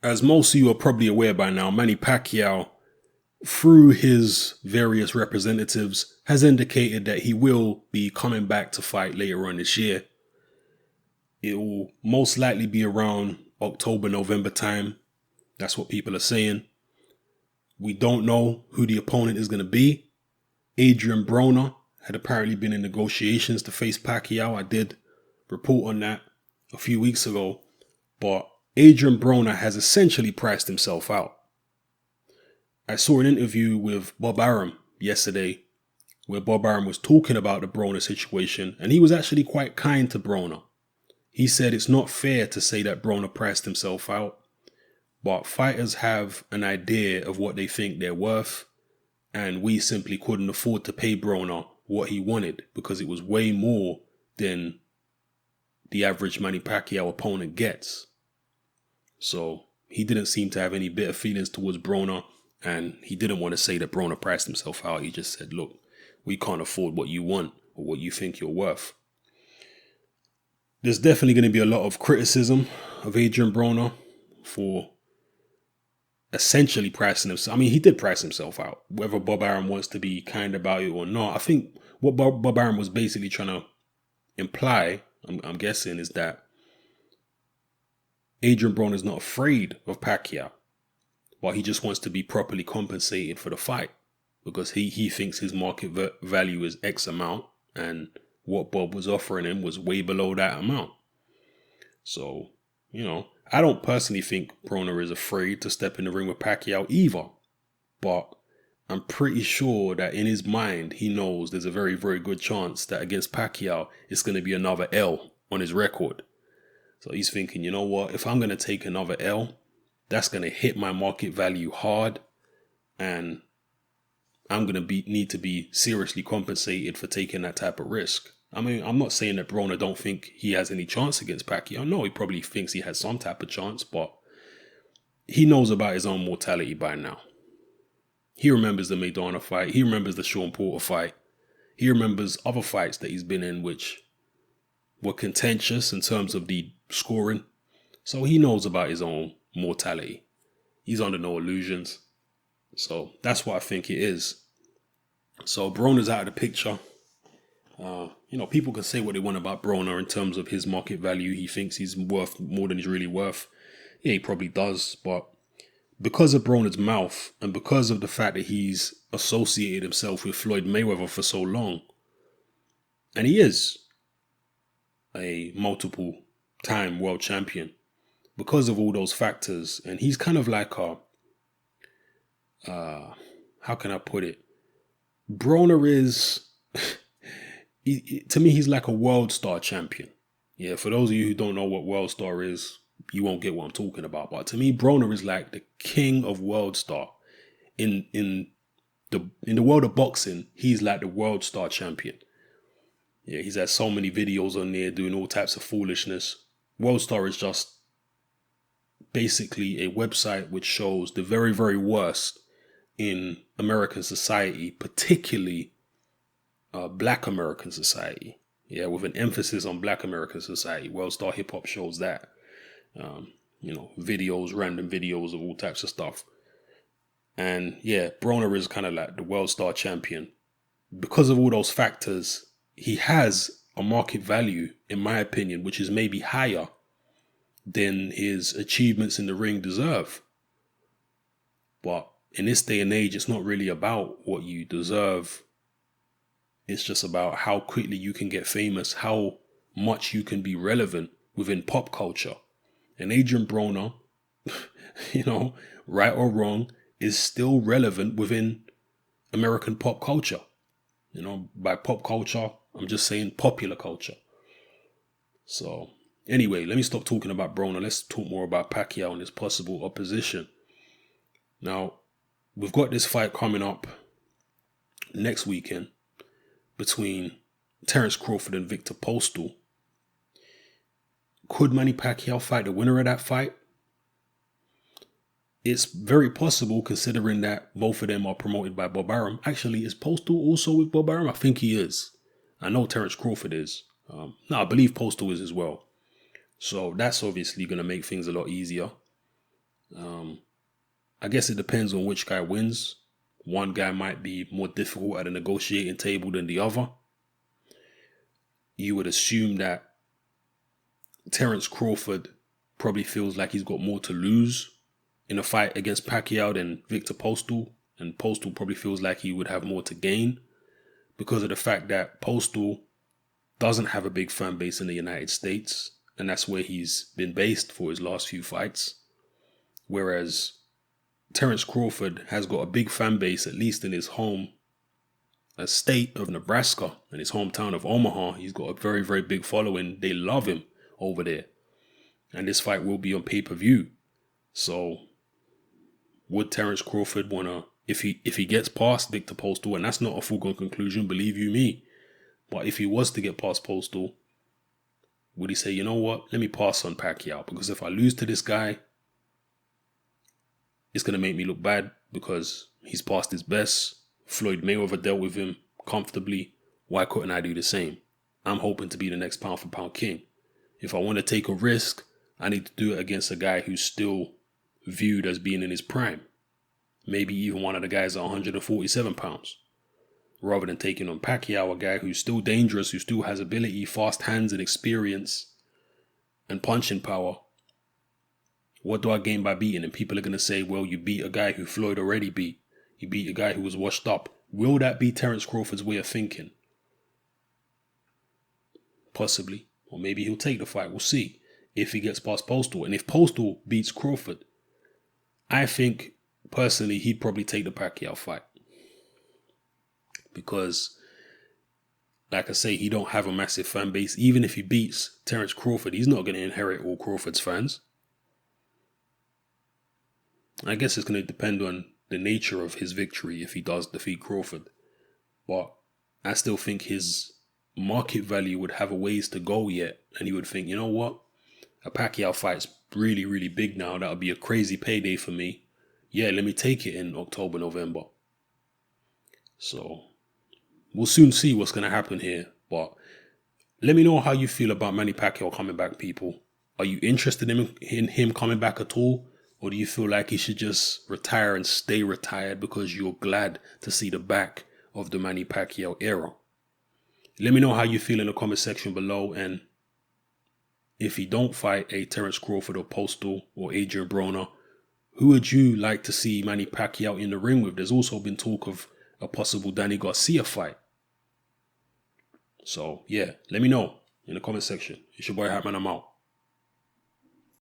as most of you are probably aware by now, Manny Pacquiao, through his various representatives, has indicated that he will be coming back to fight later on this year. It will most likely be around October, November time. That's what people are saying. We don't know who the opponent is going to be. Adrien Broner had apparently been in negotiations to face Pacquiao. I did report on that a few weeks ago. But Adrien Broner has essentially priced himself out. I saw an interview with Bob Arum yesterday where Bob Arum was talking about the Broner situation, and he was actually quite kind to Broner. He said it's not fair to say that Broner priced himself out, but fighters have an idea of what they think they're worth, and we simply couldn't afford to pay Broner what he wanted because it was way more than the average Manny Pacquiao opponent gets. So he didn't seem to have any bitter feelings towards Broner, and he didn't want to say that Broner priced himself out. He just said, look, we can't afford what you want or what you think you're worth. There's definitely going to be a lot of criticism of Adrien Broner for essentially pricing himself. I mean, he did price himself out, whether Bob Arum wants to be kind about it or not. I think what Bob Arum was basically trying to imply, I'm guessing, is that Adrien Broner is not afraid of Pacquiao, but he just wants to be properly compensated for the fight because he thinks his market value is X amount and what Bob was offering him was way below that amount. So, I don't personally think Broner is afraid to step in the ring with Pacquiao either, but I'm pretty sure that in his mind, he knows there's a very, very good chance that against Pacquiao, it's going to be another L on his record. So he's thinking, you know what, if I'm going to take another L, that's going to hit my market value hard, and I'm going to need to be seriously compensated for taking that type of risk. I mean, I'm not saying that Broner don't think he has any chance against Pacquiao. No, he probably thinks he has some type of chance, but he knows about his own mortality by now. He remembers the Maidana fight. He remembers the Sean Porter fight. He remembers other fights that he's been in which were contentious in terms of the scoring. So he knows about his own mortality. He's under no illusions. So that's what I think it is. So Broner's out of the picture. People can say what they want about Broner in terms of his market value. He thinks he's worth more than he's really worth. Yeah, he probably does. But because of Broner's mouth and because of the fact that he's associated himself with Floyd Mayweather for so long, and he is a multiple time world champion, because of all those factors, and he's kind of like how can I put it? Broner is... to me, he's like a world star champion. Yeah, for those of you who don't know what world star is, you won't get what I'm talking about. But to me, Broner is like the king of world star. In the world of boxing, he's like the world star champion. Yeah, he's had so many videos on there doing all types of foolishness. World Star is just basically a website which shows the very, very worst in American society, particularly Black American society. Yeah, with an emphasis on Black American society. World Star Hip Hop shows that. Videos, random videos of all types of stuff. And yeah, Broner is kind of like the World Star champion. Because of all those factors, he has a market value, in my opinion, which is maybe higher than his achievements in the ring deserve. But in this day and age, it's not really about what you deserve. It's just about how quickly you can get famous, how much you can be relevant within pop culture. And Adrien Broner, right or wrong, is still relevant within American pop culture. By pop culture, I'm just saying popular culture. So anyway, let me stop talking about Broner. Let's talk more about Pacquiao and his possible opposition. Now, we've got this fight coming up next weekend between Terence Crawford and Victor Postol. Could Manny Pacquiao fight the winner of that fight? It's very possible, considering that both of them are promoted by Bob Arum. Actually, is Postol also with Bob Arum? I think he is. I know Terence Crawford is. I believe Postol is as well. So that's obviously going to make things a lot easier. I guess it depends on which guy wins. One guy might be more difficult at a negotiating table than the other. You would assume that Terence Crawford probably feels like he's got more to lose in a fight against Pacquiao than Victor Postol. And Postol probably feels like he would have more to gain because of the fact that Postol doesn't have a big fan base in the United States. And that's where he's been based for his last few fights. Whereas Terence Crawford has got a big fan base, at least in his home state of Nebraska and his hometown of Omaha. He's got a very, very big following. They love him over there. And this fight will be on pay-per-view. So would Terence Crawford want to, if he gets past Victor Postol, and that's not a foregone conclusion, believe you me, but if he was to get past Postol, would he say, you know what, let me pass on Pacquiao? Because if I lose to this guy, it's going to make me look bad because he's past his best. Floyd Mayweather dealt with him comfortably. Why couldn't I do the same? I'm hoping to be the next pound for pound king. If I want to take a risk, I need to do it against a guy who's still viewed as being in his prime. Maybe even one of the guys at 147 pounds. Rather than taking on Pacquiao, a guy who's still dangerous, who still has ability, fast hands and experience and punching power. What do I gain by beating him? People are going to say, well, you beat a guy who Floyd already beat. You beat a guy who was washed up. Will that be Terence Crawford's way of thinking? Possibly. Or maybe he'll take the fight. We'll see. If he gets past Postol. And if Postol beats Crawford, I think, personally, he'd probably take the Pacquiao fight. Because, like I say, he don't have a massive fan base. Even if he beats Terence Crawford, he's not going to inherit all Crawford's fans. I guess it's going to depend on the nature of his victory if he does defeat Crawford. But I still think his market value would have a ways to go yet. And he would think, you know what? A Pacquiao fight's really, really big now. That would be a crazy payday for me. Yeah, let me take it in October, November. So we'll soon see what's going to happen here. But let me know how you feel about Manny Pacquiao coming back, people. Are you interested in him coming back at all? Or do you feel like he should just retire and stay retired because you're glad to see the back of the Manny Pacquiao era? Let me know how you feel in the comment section below. And if he don't fight a Terence Crawford or Postol or Adrien Broner, who would you like to see Manny Pacquiao in the ring with? There's also been talk of a possible Danny Garcia fight. So, yeah, let me know in the comment section. It's your boy Hatman, I'm out.